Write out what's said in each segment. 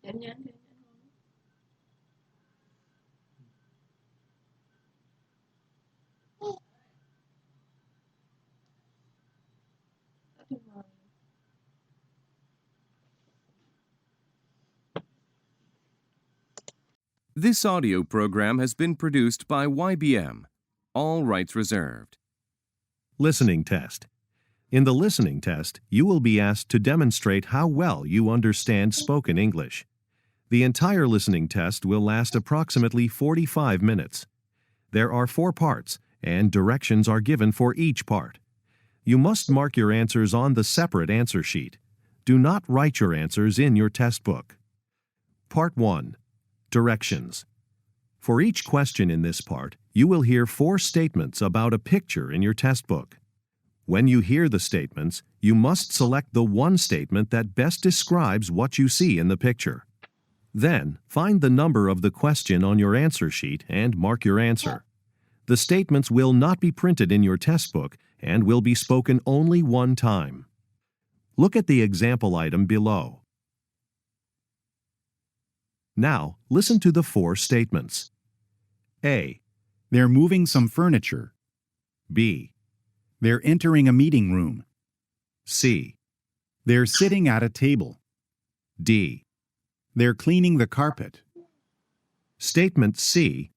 Nhanh nhanh đi. This audio program has been produced by YBM. All rights reserved. Listening test. In the listening test, you will be asked to demonstrate how well you understand spoken English. The entire listening test will last approximately 45 minutes. There are 4 parts, and directions are given for each part. You must mark your answers on the separate answer sheet. Do not write your answers in your test book. Part 1. Directions. For each question in this part, you will hear 4 statements about a picture in your test book. When you hear the statements, you must select the one statement that best describes what you see in the picture. Then, find the number of the question on your answer sheet and mark your answer. The statements will not be printed in your test book and will be spoken only one time. Look at the example item below. Now, listen to the 4 statements. A. They're moving some furniture. B. They're entering a meeting room. C. They're sitting at a table. D. They're cleaning the carpet. Statement C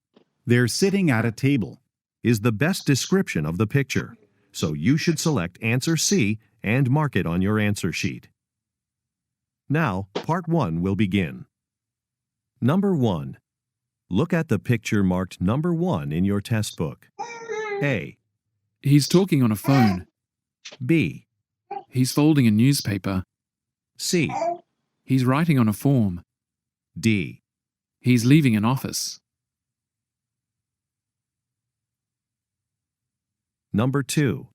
They're sitting at a table. is the best description of the picture, so you should select answer C and mark it on your answer sheet. Now, part 1 will begin. Number 1. Look at the picture marked number 1 in your test book. A. He's talking on a phone. B. He's folding a newspaper. C. He's writing on a form. D. He's leaving an office. Number 2.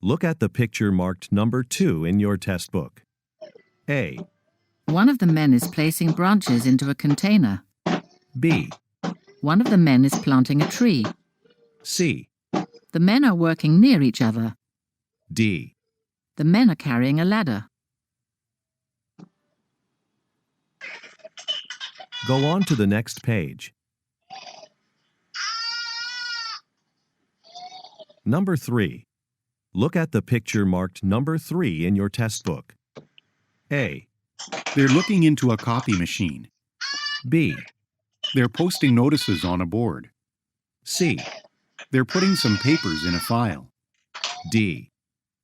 Look at the picture marked number 2 in your test book. A. One of the men is placing branches into a container. B. One of the men is planting a tree. C. The men are working near each other. D. The men are carrying a ladder. Go on to the next page. Number 3. Look at the picture marked number 3 in your test book. A. They're looking into a copy machine. B. They're posting notices on a board. C. They're putting some papers in a file. D.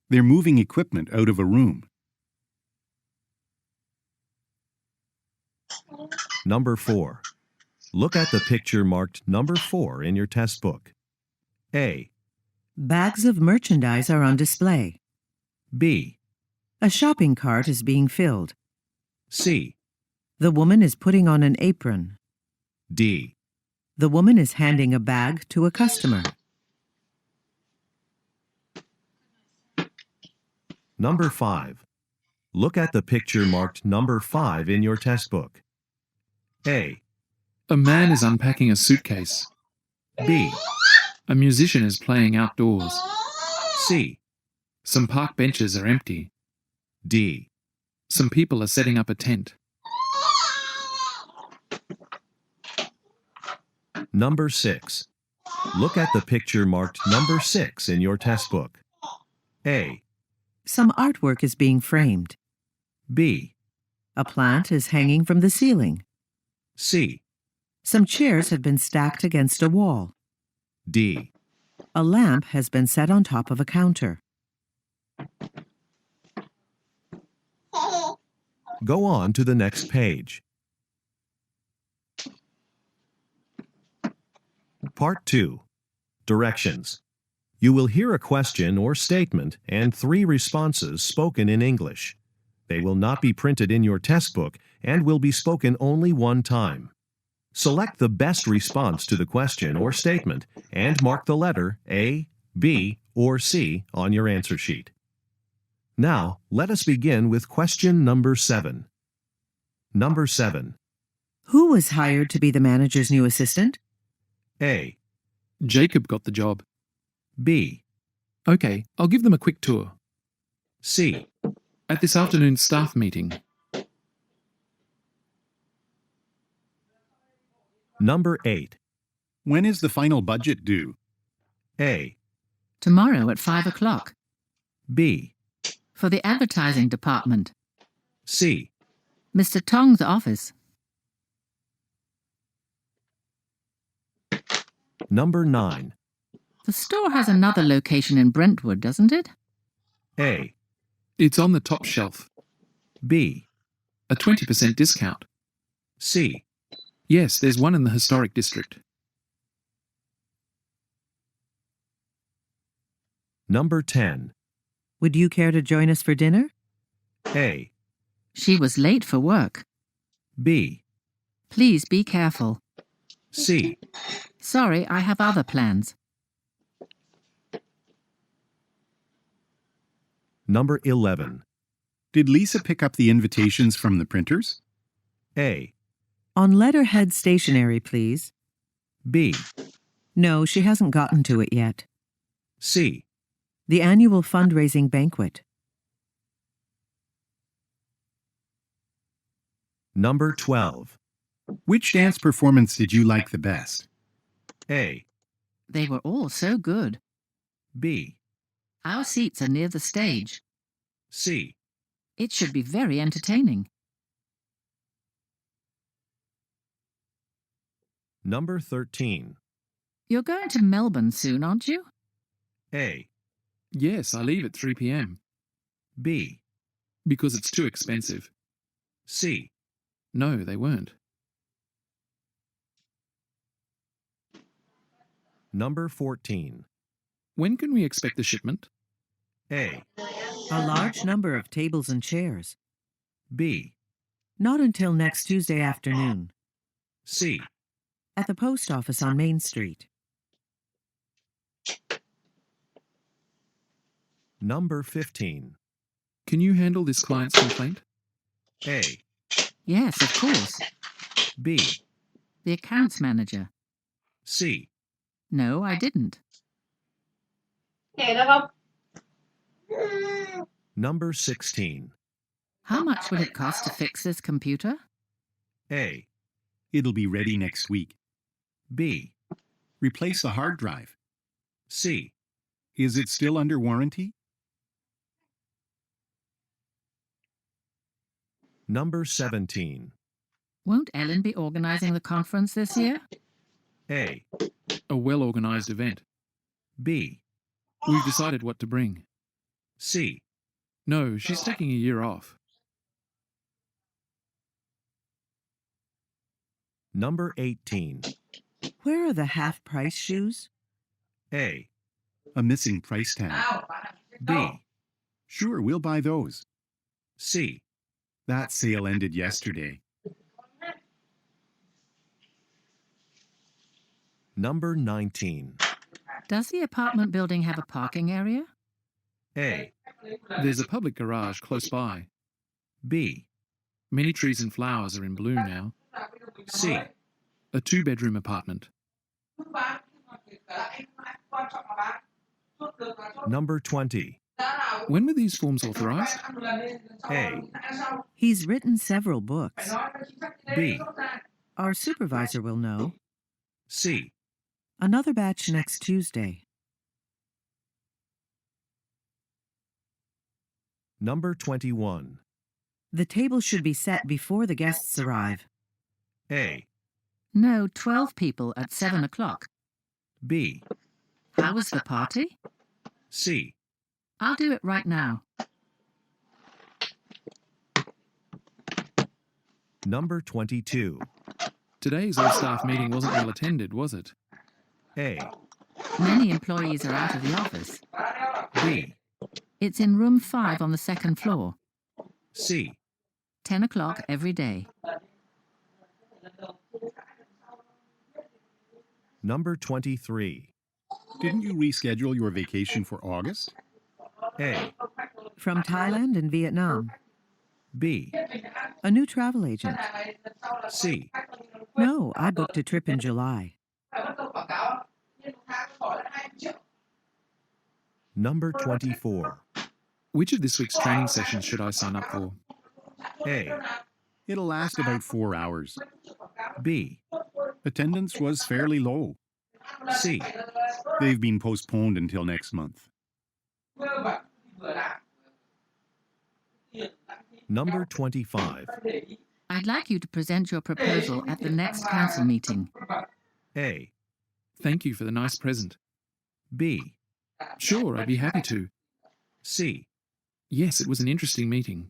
They're moving equipment out of a room. Number 4. Look at the picture marked number 4 in your test book. A. Bags of merchandise are on display. B. A shopping cart is being filled. C. The woman is putting on an apron. D. The woman is handing a bag to a customer. Number 5. Look at the picture marked number 5 in your test book. A. A man is unpacking a suitcase. B. A musician is playing outdoors. C. Some park benches are empty. D. Some people are setting up a tent. Number 6. Look at the picture marked number 6 in your test book. A. Some artwork is being framed. B. A plant is hanging from the ceiling. C. Some chairs have been stacked against a wall. D. A lamp has been set on top of a counter. Go on to the next page. Part 2. Directions. You will hear a question or statement and 3 responses spoken in English. They will not be printed in your test book and will be spoken only one time. Select the best response to the question or statement and mark the letter A, B, or C on your answer sheet. Now, let us begin with question number 7. Number 7. Who was hired to be the manager's new assistant? A, Jacob got the job. B, Okay, I'll give them a quick tour. C. At this afternoon's staff meeting. Number 8. When is the final budget due? A, Tomorrow at 5 o'clock. B, For the advertising department. C. Mr. Tong's office. Number 9. The store has another location in Brentwood, doesn't it? A, It's on the top shelf. B, A 20% discount. C. Yes, there's one in the historic district. Number 10. Would you care to join us for dinner? A, She was late for work. B, Please be careful. C. Sorry, I have other plans. Number 11. Did Lisa pick up the invitations from the printers? A, On letterhead stationery, please. B, No, she hasn't gotten to it yet. C. The annual fundraising banquet. Number 12. Which dance performance did you like the best? A, They were all so good. B, Our seats are near the stage. C. It should be very entertaining. Number 13. You're going to Melbourne soon, aren't you? A, Yes, I leave at 3 p.m. B, Because it's too expensive. C. No, they weren't. Number 14. When can we expect the shipment? A, A large number of tables and chairs. B, Not until next Tuesday afternoon. C. At the post office on Main Street. Number 15. Can you handle this client's complaint? A, Yes, of course. B, The accounts manager. C. No, I didn't. Number 16. How much will it cost to fix this computer? A, It'll be ready next week. B, Replace the hard drive. C. Is it still under warranty? Number 17. Won't Ellen be organising the conference this year? A, A well-organised event. B, We've decided what to bring. C. No, she's taking a year off. Number 18. Where are the half-price shoes? A, A missing price tag. B, Sure, we'll buy those. C. That sale ended yesterday. Number 19. Does the apartment building have a parking area? A, There's a public garage close by. B, Many trees and flowers are in bloom now. C. A 2-bedroom apartment. Number 20. When were these forms authorised? A, He's written several books. B, Our supervisor will know. C. Another batch next Tuesday. Number 21. The table should be set before the guests arrive. A, No, 12 people at 7 o'clock. B, How was the party? C. I'll do it right now. Number 22. Today's all-staff meeting wasn't well attended, was it? A, Many employees are out of the office. B, It's in room 5 on the second floor. C, 10 o'clock every day. Number 23. Didn't you reschedule your vacation for August? A, From Thailand and Vietnam. B, A new travel agent. C, No, I booked a trip in July. Number 24. Which of this week's training sessions should I sign up for? A, It'll last about 4 hours. B, Attendance was fairly low. C, They've been postponed until next month. Number 25. I'd like you to present your proposal at the next council meeting. A, Thank you for the nice present. B, Sure, I'd be happy to. C. Yes, it was an interesting meeting.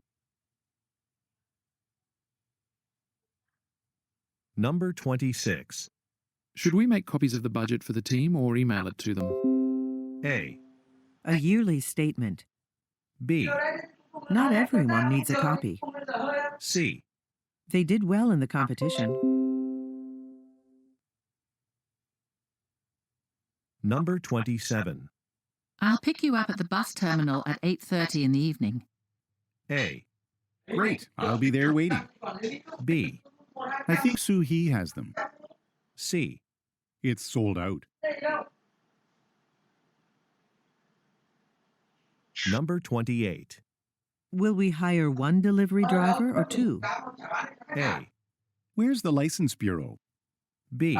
Number 26. Should we make copies of the budget for the team or email it to them? A, A yearly statement. B, Not everyone needs a copy. C. They did well in the competition. Number 27. I'll pick you up at the bus terminal at 8:30 in the evening. A, Great, I'll be there waiting. B, I think Sue He has them. C. It's sold out. Number 28. Will we hire one delivery driver or two? A, Where's the license bureau? B,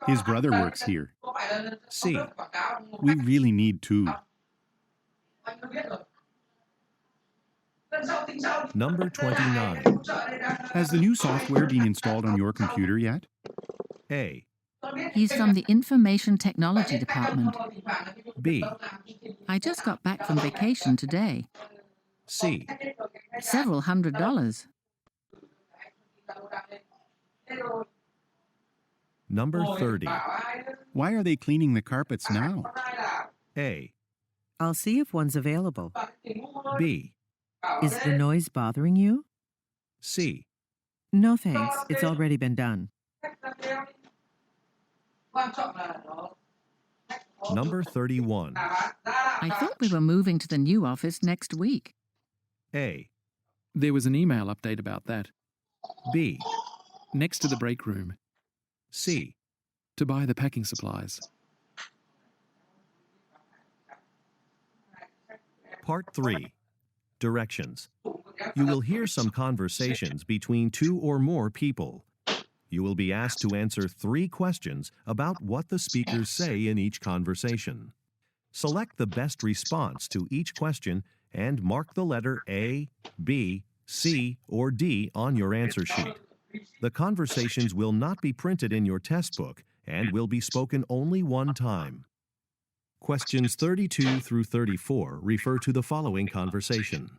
His brother works here. C. We really need two. Number 29. Has the new software been installed on your computer yet? A, He's from the Information Technology Department. B, I just got back from vacation today. C. Several $100s. Number 30. Why are they cleaning the carpets now? A, I'll see if one's available. B, Is the noise bothering you? C. No thanks, it's already been done. Number 31. I thought we were moving to the new office next week. A, There was an email update about that. B, Next to the break room, C. to buy the packing supplies. Part 3. Directions. You will hear some conversations between two or more people. You will be asked to answer 3 questions about what the speakers say in each conversation. Select the best response to each question and mark the letter A, B, C, or D on your answer sheet. The conversations will not be printed in your test book and will be spoken only one time. Questions 32 through 34 refer to the following conversation.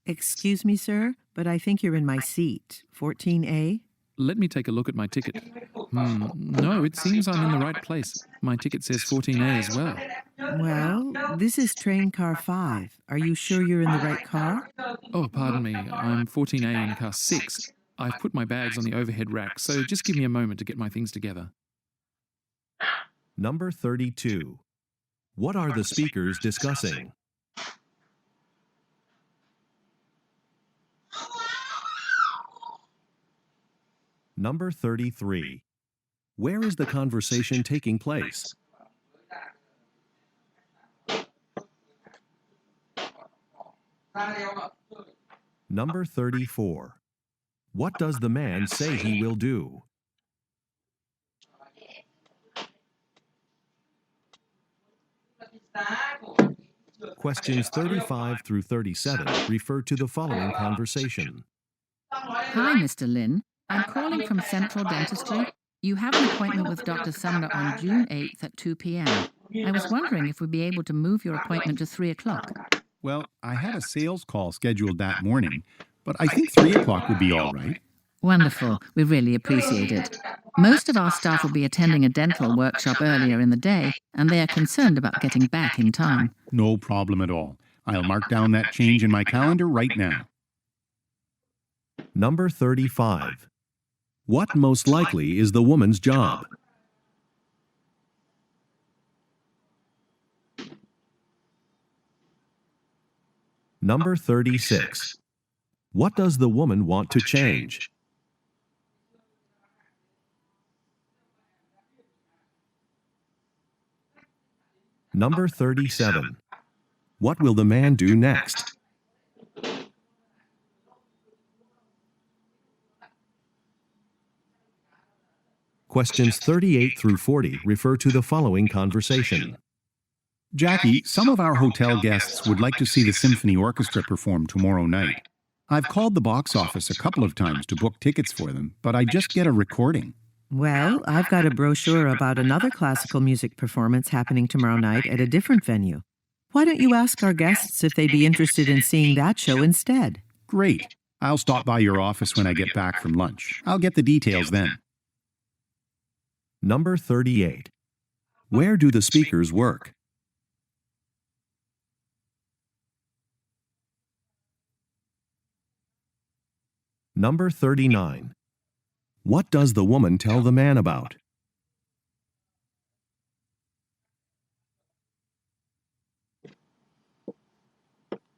Excuse me, sir, but I think you're in my seat. 14A? Let me take a look at my ticket. No, it seems I'm in the right place. My ticket says 14A as well. Well, this is train car 5. Are you sure you're in the right car? Oh, pardon me. I'm 14A in car 6. I've put my bags on the overhead rack, so just give me a moment to get my things together. Number 32. What are the speakers discussing? Number 33. Where is the conversation taking place? Number 34. What does the man say he will do? Questions 35 through 37 refer to the following conversation. Hi, Mr. Lin. I'm calling from Central Dentistry. You have an appointment with Dr. Sumner on June 8th at 2 p.m. I was wondering if we'd be able to move your appointment to 3 o'clock. Well, I had a sales call scheduled that morning, but I think 3 o'clock would be all right. Wonderful. We really appreciate it. Most of our staff will be attending a dental workshop earlier in the day, and they are concerned about getting back in time. No problem at all. I'll mark down that change in my calendar right now. Number 35. What most likely is the woman's job? Number 36. What does the woman want to change? Number 37. What will the man do next? Questions 38 through 40 refer to the following conversation. Jackie, some of our hotel guests would like to see the symphony orchestra perform tomorrow night. I've called the box office a couple of times to book tickets for them, but I just get a recording. Well, I've got a brochure about another classical music performance happening tomorrow night at a different venue. Why don't you ask our guests if they'd be interested in seeing that show instead? Great. I'll stop by your office when I get back from lunch. I'll get the details then. Number 38. Where do the speakers work? Number 39. What does the woman tell the man about?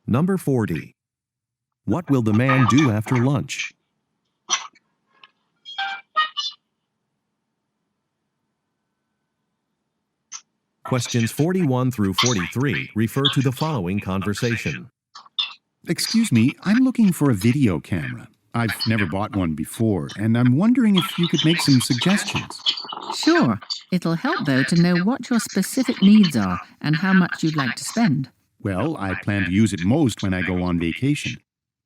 Number 40. What will the man do after lunch? Questions 41 through 43 refer to the following conversation. Excuse me, I'm looking for a video camera. I've never bought one before, and I'm wondering if you could make some suggestions. Sure. It'll help, though, to know what your specific needs are and how much you'd like to spend. Well, I plan to use it most when I go on vacation.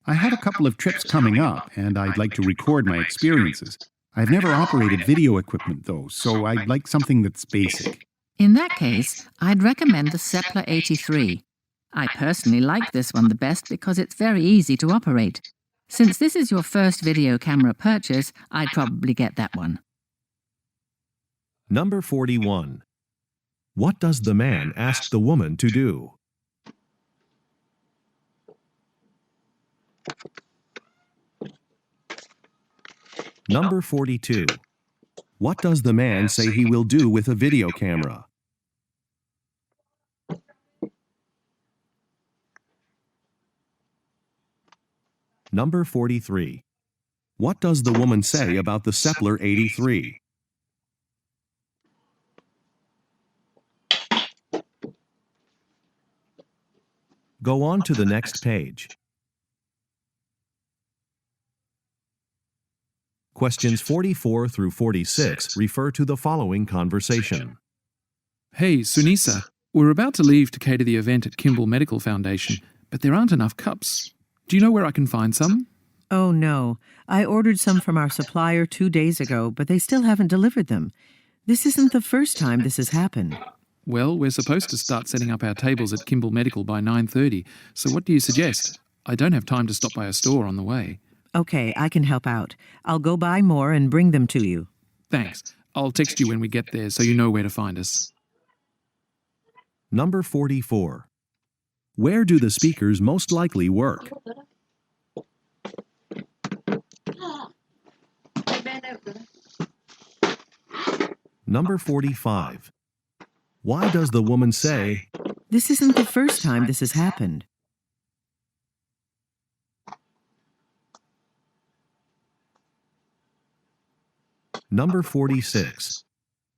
I have a couple of trips coming up, and I'd like to record my experiences. I've never operated video equipment, though, so I'd like something that's basic. In that case, I'd recommend the Sepler 83. I personally like this one the best because it's very easy to operate. Since this is your first video camera purchase, I'd probably get that one. Number 41. What does the man ask the woman to do? Number 42. What does the man say he will do with a video camera? Number 43. What does the woman say about the Sepler 83? Go on to the next page. Questions 44 through 46 refer to the following conversation. Hey, Sunisa, we're about to leave to cater the event at Kimball Medical Foundation, but there aren't enough cups. Do you know where I can find some? Oh, no. I ordered some from our supplier 2 days ago, but they still haven't delivered them. This isn't the first time this has happened. Well, we're supposed to start setting up our tables at Kimball Medical by 9:30, so what do you suggest? I don't have time to stop by a store on the way. Okay, I can help out. I'll go buy more and bring them to you. Thanks. I'll text you when we get there so you know where to find us. Number 44. Where do the speakers most likely work? Number 45. Why does the woman say, This isn't the first time this has happened. Number 46.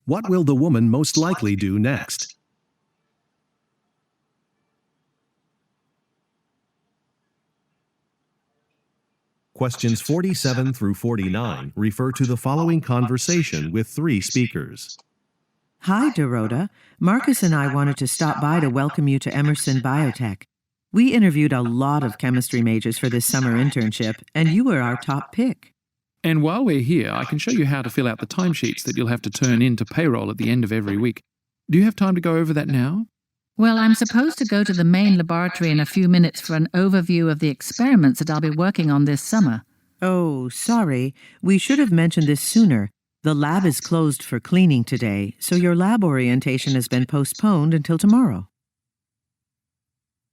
What will the woman most likely do next? Questions 47 through 49 refer to the following conversation with 3 speakers. Hi, Dorota. Marcus and I wanted to stop by to welcome you to Emerson Biotech. We interviewed a lot of chemistry majors for this summer internship, and you were our top pick. And while we're here, I can show you how to fill out the timesheets that you'll have to turn in to payroll at the end of every week. Do you have time to go over that now? Well, I'm supposed to go to the main laboratory in a few minutes for an overview of the experiments that I'll be working on this summer. Oh, sorry. We should have mentioned this sooner. The lab is closed for cleaning today, so your lab orientation has been postponed until tomorrow.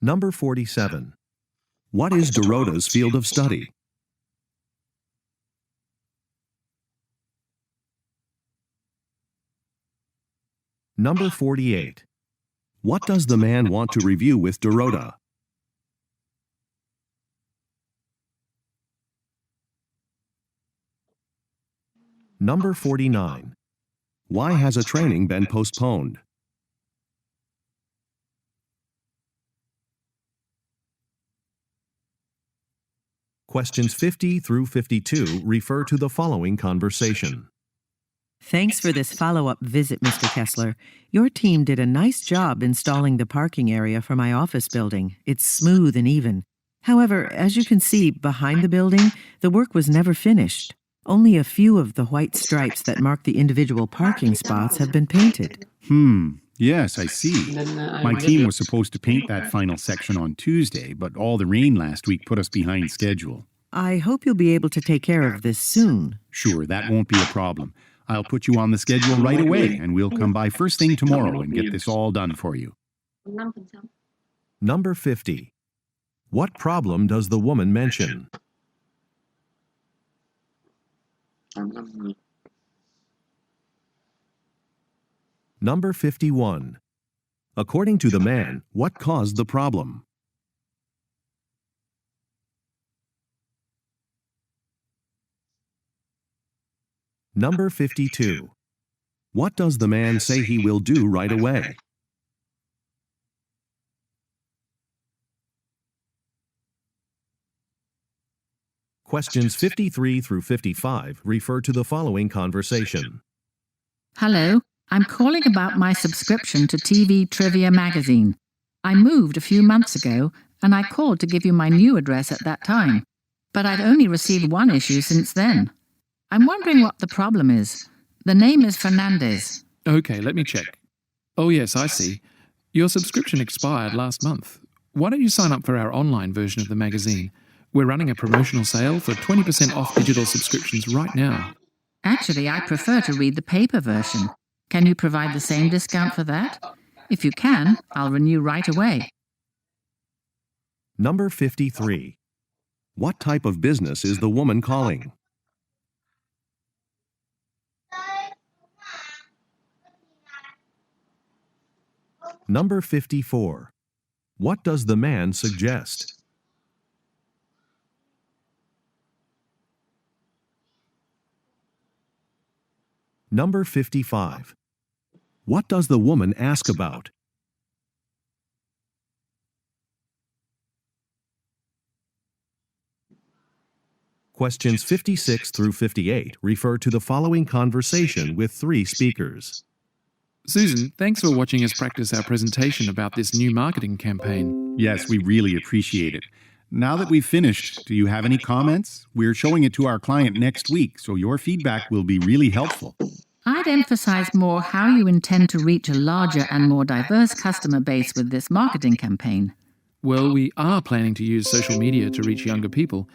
Number 47. What is Dorota's field of study? Number 48. What does the man want to review with Dorota? Number 49. Why has a training been postponed? Questions 50 through 52 refer to the following conversation. Thanks for this follow-up visit, Mr. Kessler. Your team did a nice job installing the parking area for my office building. It's smooth and even. However, as you can see, behind the building, the work was never finished. Only a few of the white stripes that mark the individual parking spots have been painted. Yes, I see. My team was supposed to paint that final section on Tuesday, but all the rain last week put us behind schedule. I hope you'll be able to take care of this soon. Sure, that won't be a problem. I'll put you on the schedule right away, and we'll come by first thing tomorrow and get this all done for you. 5%. Number 50. What problem does the woman mention? Number 51. According to the man, what caused the problem? Number 52. What does the man say he will do right away? Questions 53 through 55 refer to the following conversation. Hello, I'm calling about my subscription to TV Trivia magazine. I moved a few months ago, and I called to give you my new address at that time. But I've only received one issue since then. I'm wondering what the problem is. The name is Fernandez. Okay, let me check. Oh yes, I see. Your subscription expired last month. Why don't you sign up for our online version of the magazine? We're running a promotional sale for 20% off digital subscriptions right now. Actually, I prefer to read the paper version. Can you provide the same discount for that? If you can, I'll renew right away. Number 53. What type of business is the woman calling? Number 54. What does the man suggest? Number 55. What does the woman ask about? Questions 56 through 58 refer to the following conversation with 3 speakers. Susan, thanks for watching us practice our presentation about this new marketing campaign. Yes, we really appreciate it. Now that we've finished, do you have any comments? We're showing it to our client next week, so your feedback will be really helpful. I'd emphasize more how you intend to reach a larger and more diverse customer base with this marketing campaign. Well, we are planning to use social media to reach younger people.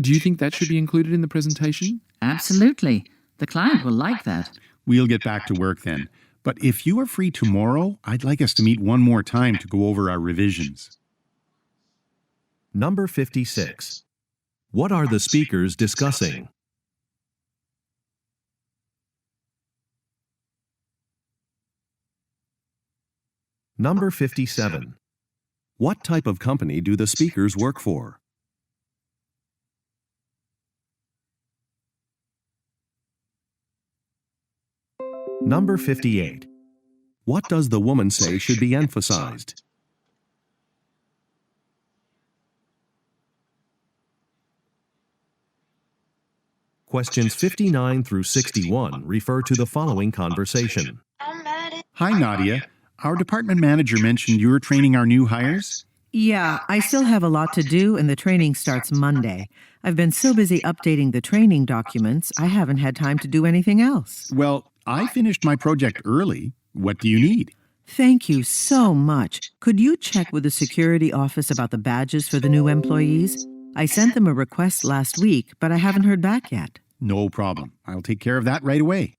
Do you think that should be included in the presentation? Absolutely. The client will like that. We'll get back to work then. But if you are free tomorrow, I'd like us to meet one more time to go over our revisions. Number 56. What are the speakers discussing? Number 57. What type of company do the speakers work for? Number 58. What does the woman say should be emphasized? Questions 59 through 61 refer to the following conversation. Hi, Nadia. Our department manager mentioned you're training our new hires. Yeah, I still have a lot to do, and the training starts Monday. I've been so busy updating the training documents, I haven't had time to do anything else. Well, I finished my project early. What do you need? Thank you so much. Could you check with the security office about the badges for the new employees? I sent them a request last week, but I haven't heard back yet. No problem. I'll take care of that right away.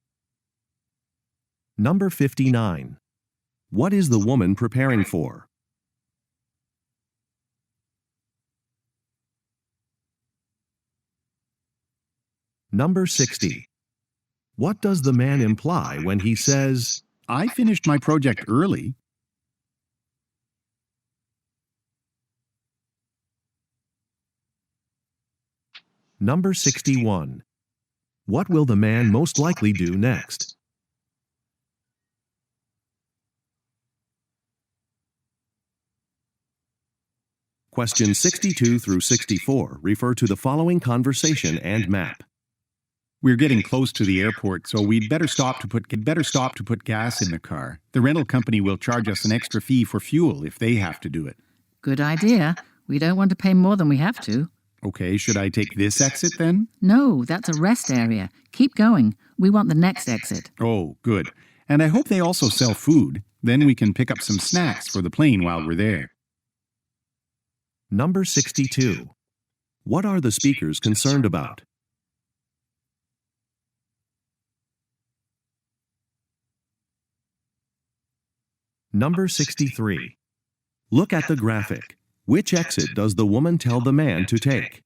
Number 59. What is the woman preparing for? Number 60. What does the man imply when he says, I finished my project early. Number 61. What will the man most likely do next? Questions 62 through 64 refer to the following conversation and map. We're getting close to the airport, so we'd better stop to put gas in the car. The rental company will charge us an extra fee for fuel if they have to do it. Good idea. We don't want to pay more than we have to. Okay, should I take this exit then? No, that's a rest area. Keep going. We want the next exit. Oh, good. And I hope they also sell food. Then we can pick up some snacks for the plane while we're there. Number 62. What are the speakers concerned about? Number 63. Look at the graphic. Which exit does the woman tell the man to take?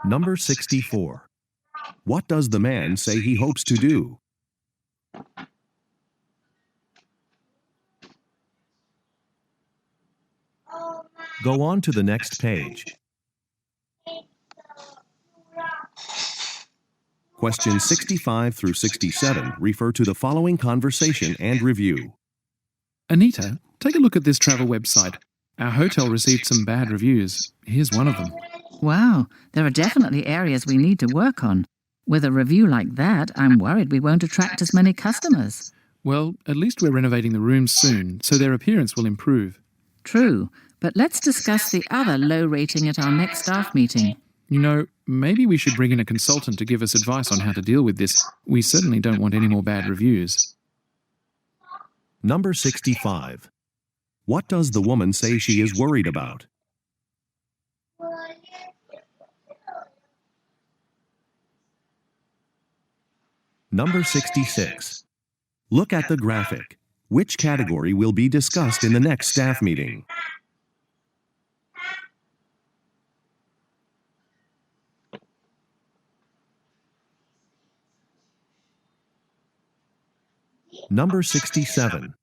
Number 64. What does the man say he hopes to do? Go on to the next page. Questions 65 through 67 refer to the following conversation and review. Anita, take a look at this travel website. Our hotel received some bad reviews. Here's one of them. Wow, there are definitely areas we need to work on. With a review like that, I'm worried we won't attract as many customers. Well, at least we're renovating the rooms soon, so their appearance will improve. True, but let's discuss the other low rating at our next staff meeting. You know, maybe we should bring in a consultant to give us advice on how to deal with this. We certainly don't want any more bad reviews. Number 65. What does the woman say she is worried about? Number 66. Look at the graphic. Which category will be discussed in the next staff meeting? Number 67.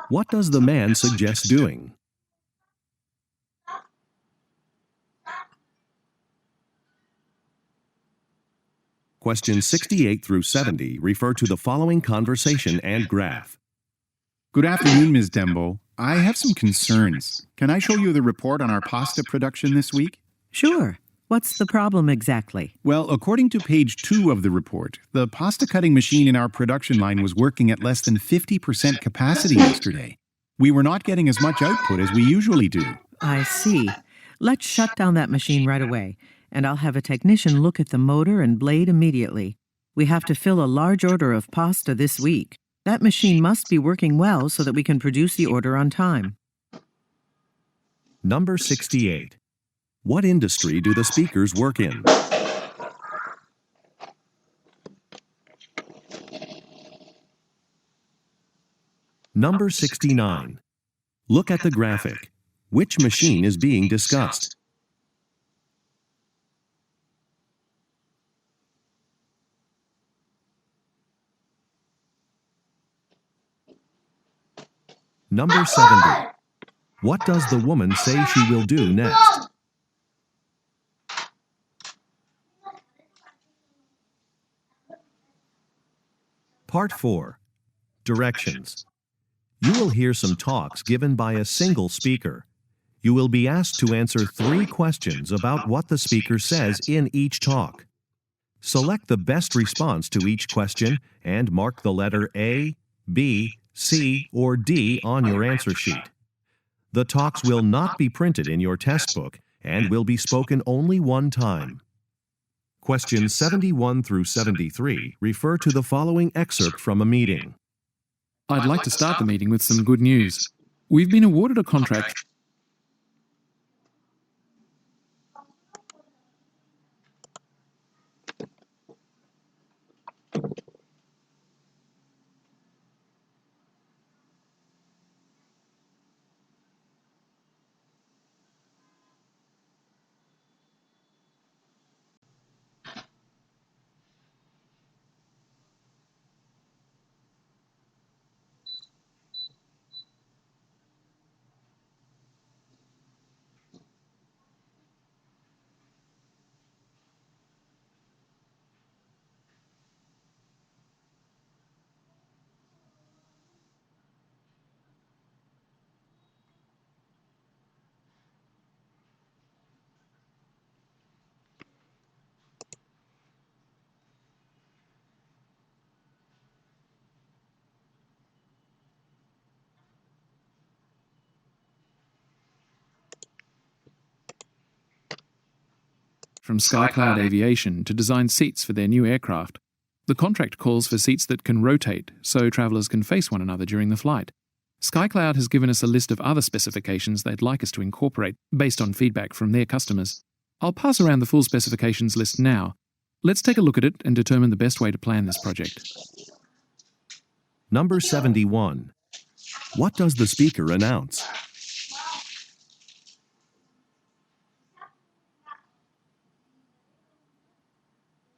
What does the man suggest doing? Questions 68 through 70 refer to the following conversation and graph. Good afternoon, Ms. Dembo. I have some concerns. Can I show you the report on our pasta production this week? Sure. What's the problem exactly? Well, according to page 2 of the report, the pasta cutting machine in our production line was working at less than 50% capacity yesterday. We were not getting as much output as we usually do. I see. Let's shut down that machine right away, and I'll have a technician look at the motor and blade immediately. We have to fill a large order of pasta this week. That machine must be working well so that we can produce the order on time. Number 68. What industry do the speakers work in? Number 69. Look at the graphic. Which machine is being discussed? Number 70. What does the woman say she will do next? Part 4. Directions. You will hear some talks given by a single speaker. You will be asked to answer 3 questions about what the speaker says in each talk. Select the best response to each question and mark the letter A, B, C, or D on your answer sheet. The talks will not be printed in your test book and will be spoken only one time. Questions 71 through 73 refer to the following excerpt from a meeting. I'd like to start the meeting with some good news. We've been awarded a contract from SkyCloud Aviation to design seats for their new aircraft. The contract calls for seats that can rotate, so travellers can face one another during the flight. SkyCloud has given us a list of other specifications they'd like us to incorporate based on feedback from their customers. I'll pass around the full specifications list now. Let's take a look at it and determine the best way to plan this project. Number 71. What does the speaker announce?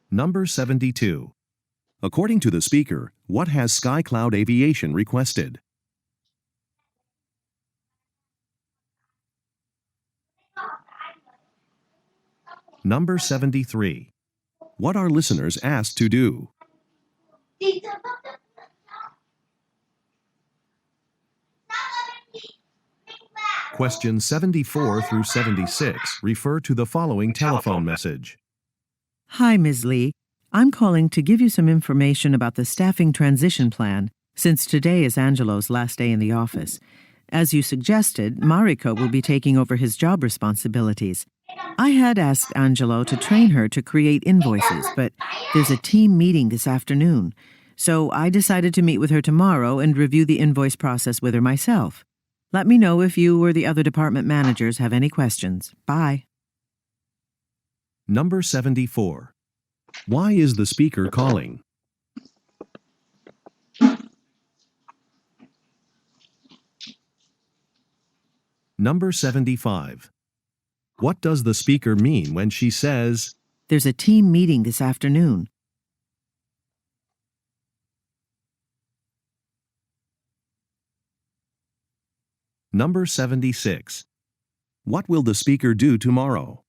Number 72. According to the speaker, what has SkyCloud Aviation requested? Number 73. What are listeners asked to do? Questions 74 through 76 refer to the following telephone message. Hi, Ms. Lee. I'm calling to give you some information about the staffing transition plan, since today is Angelo's last day in the office. As you suggested, Mariko will be taking over his job responsibilities. I had asked Angelo to train her to create invoices, but there's a team meeting this afternoon. So I decided to meet with her tomorrow and review the invoice process with her myself. Let me know if you or the other department managers have any questions. Bye. Number 74. Why is the speaker calling? Number 75. What does the speaker mean when she says, There's a team meeting this afternoon? Number 76. What will the speaker do tomorrow?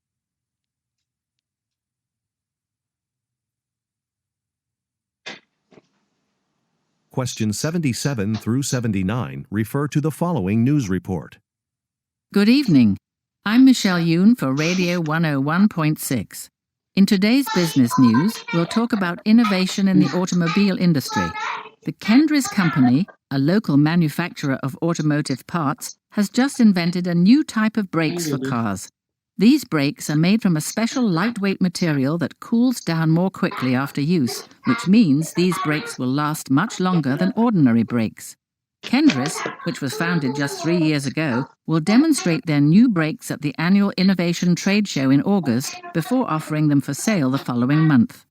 Questions 77 through 79 refer to the following news report. Good evening. I'm Michelle Yoon for Radio 101.6. In today's business news, we'll talk about innovation in the automobile industry. The Kendris Company, a local manufacturer of automotive parts, has just invented a new type of brakes for cars. These brakes are made from a special lightweight material that cools down more quickly after use, which means these brakes will last much longer than ordinary brakes. Kendris, which was founded just 3 years ago, will demonstrate their new brakes at the annual Innovation Trade Show in August before offering them for sale the following month.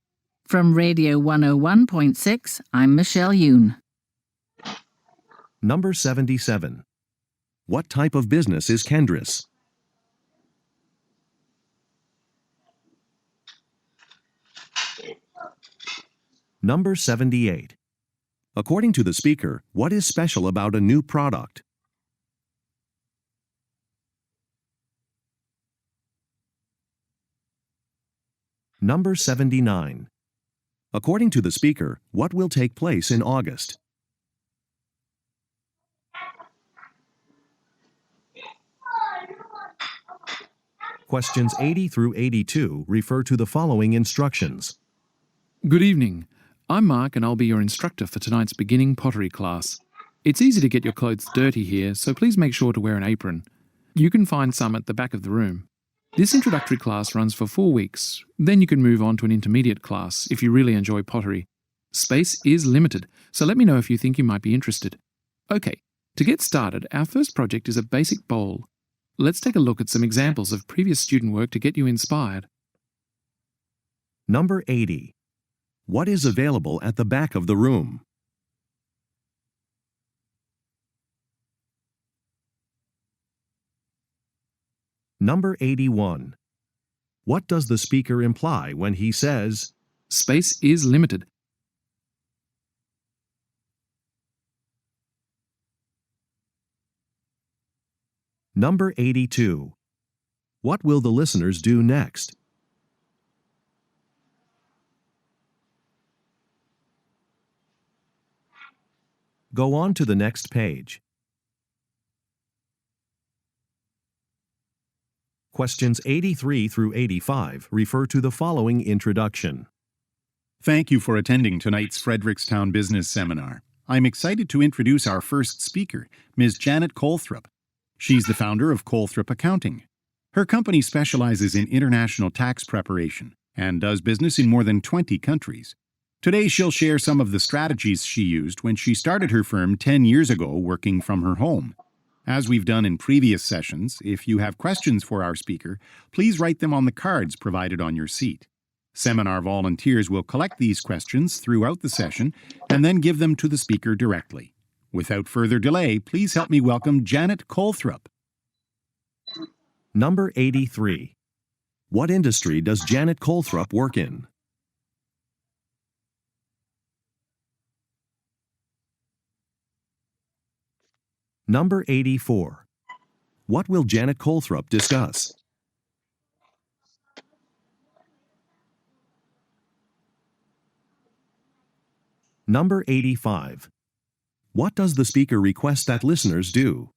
From Radio 101.6, I'm Michelle Yoon. Number 77. What type of business is Kendris? Number 78. According to the speaker, what is special about a new product? Number 79. According to the speaker, what will take place in August? Questions 80 through 82 refer to the following instructions. Good evening. I'm Mark and I'll be your instructor for tonight's beginning pottery class. It's easy to get your clothes dirty here, so please make sure to wear an apron. You can find some at the back of the room. This introductory class runs for 4 weeks. Then you can move on to an intermediate class if you really enjoy pottery. Space is limited, so let me know if you think you might be interested. Okay, to get started, our first project is a basic bowl. Let's take a look at some examples of previous student work to get you inspired. Number 80. What is available at the back of the room? Number 81. What does the speaker imply when he says, Space is limited. Number 82. What will the listeners do next? Go on to the next page. Questions 83 through 85 refer to the following introduction. Thank you for attending tonight's Frederickstown Business Seminar. I'm excited to introduce our first speaker, Ms. Janet Colthrop. She's the founder of Colthrop Accounting. Her company specializes in international tax preparation and does business in more than 20 countries. Today, she'll share some of the strategies she used when she started her firm 10 years ago working from her home. As we've done in previous sessions, if you have questions for our speaker, please write them on the cards provided on your seat. Seminar volunteers will collect these questions throughout the session and then give them to the speaker directly. Without further delay, please help me welcome Janet Colthrop. Number 83. What industry does Janet Colthrop work in? Number 84. What will Janet Colthrop discuss? Number 85. What does the speaker request that listeners do?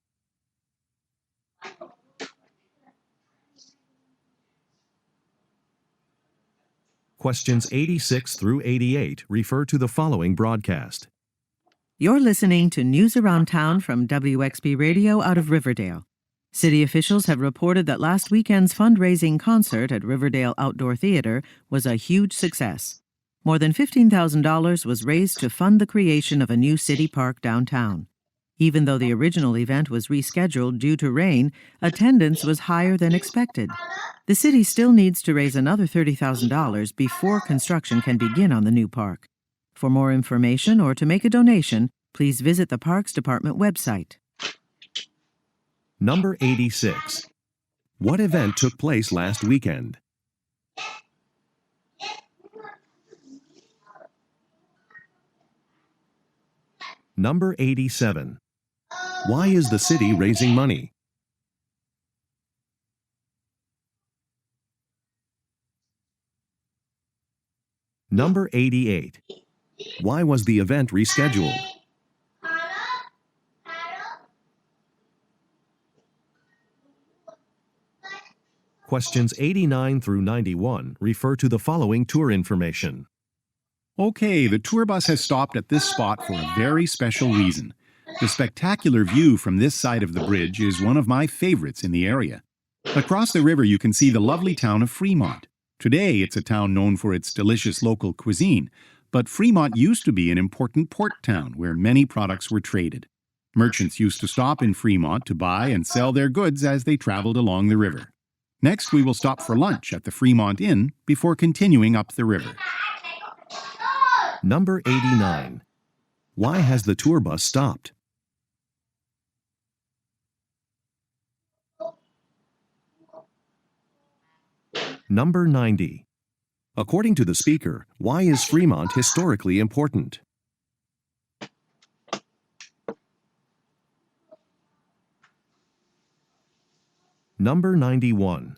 Questions 86 through 88 refer to the following broadcast. You're listening to News Around Town from WXB Radio out of Riverdale. City officials have reported that last weekend's fundraising concert at Riverdale Outdoor Theater was a huge success. More than $15,000 was raised to fund the creation of a new city park downtown. Even though the original event was rescheduled due to rain, attendance was higher than expected. The city still needs to raise another $30,000 before construction can begin on the new park. For more information or to make a donation, please visit the Parks Department website. Number 86. What event took place last weekend? Number 87. Why is the city raising money? Number 88. Why was the event rescheduled? Questions 89 through 91 refer to the following tour information. Okay, the tour bus has stopped at this spot for a very special reason. The spectacular view from this side of the bridge is one of my favorites in the area. Across the river you can see the lovely town of Fremont. Today it's a town known for its delicious local cuisine, but Fremont used to be an important port town where many products were traded. Merchants used to stop in Fremont to buy and sell their goods as they traveled along the river. Next we will stop for lunch at the Fremont Inn before continuing up the river. Number 89. Why has the tour bus stopped? Number 90. According to the speaker, why is Fremont historically important? Number 91.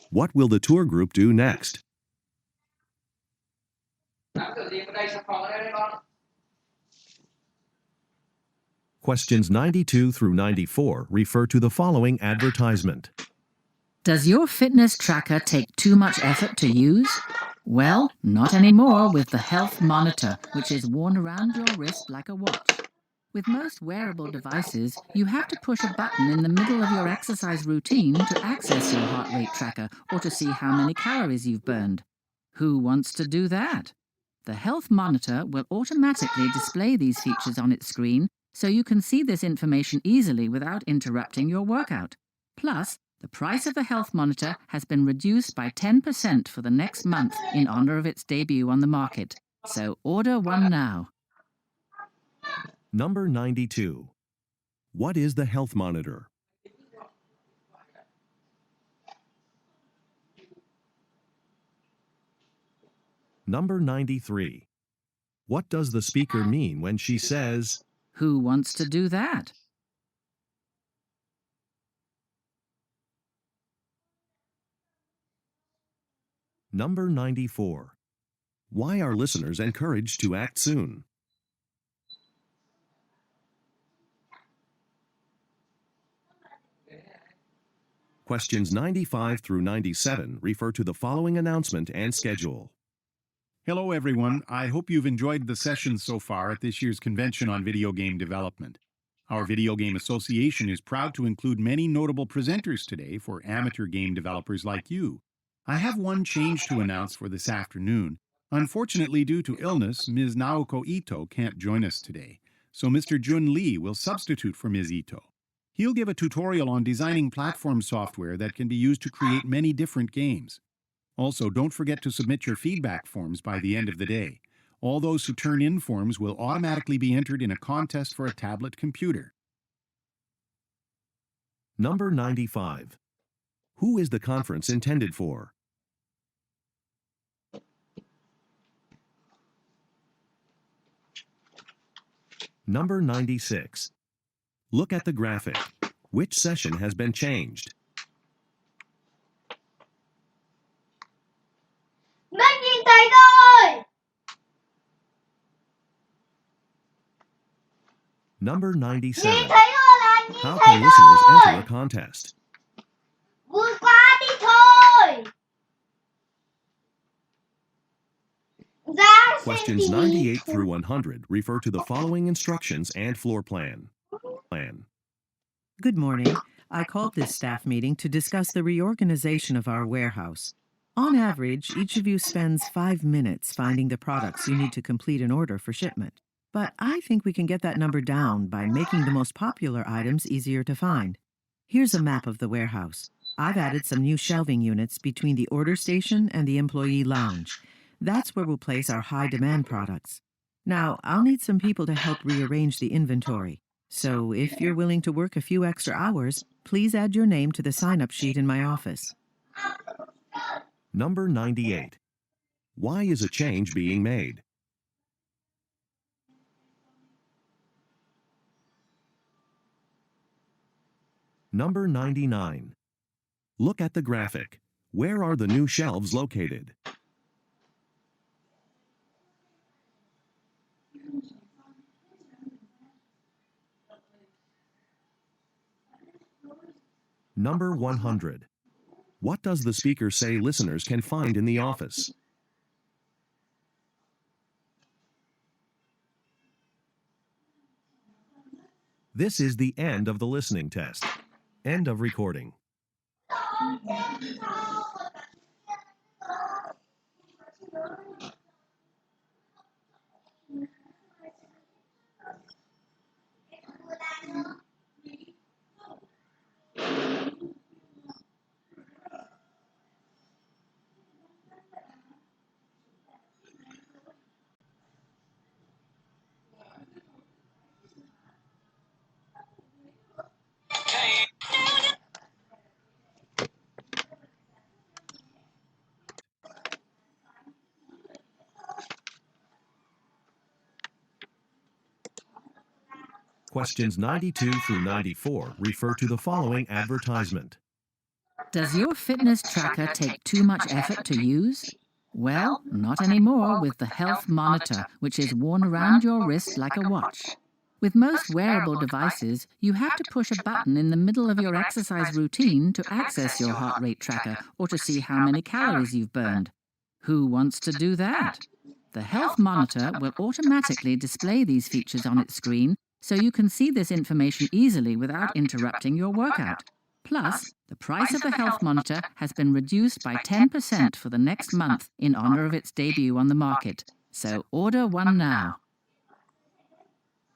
What will the tour group do next? Questions 92 through 94 refer to the following advertisement. Does your fitness tracker take too much effort to use? Well, not anymore with the Health Monitor, which is worn around your wrist like a watch. With most wearable devices, you have to push a button in the middle of your exercise routine to access your heart rate tracker or to see how many calories you've burned. Who wants to do that? The health monitor will automatically display these features on its screen so you can see this information easily without interrupting your workout. Plus, the price of the health monitor has been reduced by 10% for the next month in honor of its debut on the market. So order one now. Number 92. What is the health monitor? Number 93. What does the speaker mean when she says, Who wants to do that? Number 94. Why are listeners encouraged to act soon? Questions 95 through 97 refer to the following announcement and schedule. Hello, everyone. I hope you've enjoyed the sessions so far at this year's Convention on Video Game Development. Our Video Game Association is proud to include many notable presenters today for amateur game developers like you. I have one change to announce for this afternoon. Unfortunately, due to illness, Ms. Naoko Ito can't join us today, so Mr. Jun Lee will substitute for Ms. Ito. He'll give a tutorial on designing platform software that can be used to create many different games. Also, don't forget to submit your feedback forms by the end of the day. All those who turn in forms will automatically be entered in a contest for a tablet computer. Number 95. Who is the conference intended for? Number 96. Look at the graphic. Which session has been changed? Nhìn thấy rồi. Number 97. Nhìn thấy rồi là nhìn How thấy can listeners enter a rồi. contest? Vui quá đi thôi. Ra Questions 98 through 100 refer to the following instructions and floor plan. Good morning. I called this staff meeting to discuss the reorganization of our warehouse. On average, each of you spends 5 minutes finding the products you need to complete an order for shipment. But I think we can get that number down by making the most popular items easier to find. Here's a map of the warehouse. I've added some new shelving units between the order station and the employee lounge. That's where we'll place our high-demand products. Now, I'll need some people to help rearrange the inventory. So if you're willing to work a few extra hours, please add your name to the sign-up sheet in my office. Number 98. Why is a change being made? Number 99. Look at the graphic. Where are the new shelves located? Number 100. What does the speaker say listeners can find in the office? This is the end of the listening test. End of recording. Questions 92 through 94 refer to the following advertisement. Does your fitness tracker take too much effort to use? Well, not anymore with the Health Monitor, which is worn around your wrist like a watch. With most wearable devices, you have to push a button in the middle of your exercise routine to access your heart rate tracker or to see how many calories you've burned. Who wants to do that? The Health Monitor will automatically display these features on its screen so you can see this information easily without interrupting your workout. Plus, the price of the health monitor has been reduced by 10% for the next month in honor of its debut on the market. So order one now.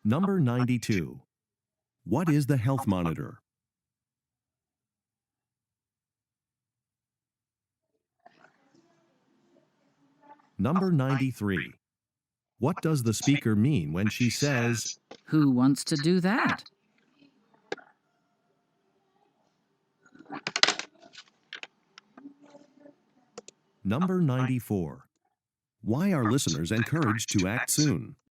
Number 92. What is the health monitor? Number 93. What does the speaker mean when she says, Who wants to do that? Number 94. Why are listeners encouraged to act soon?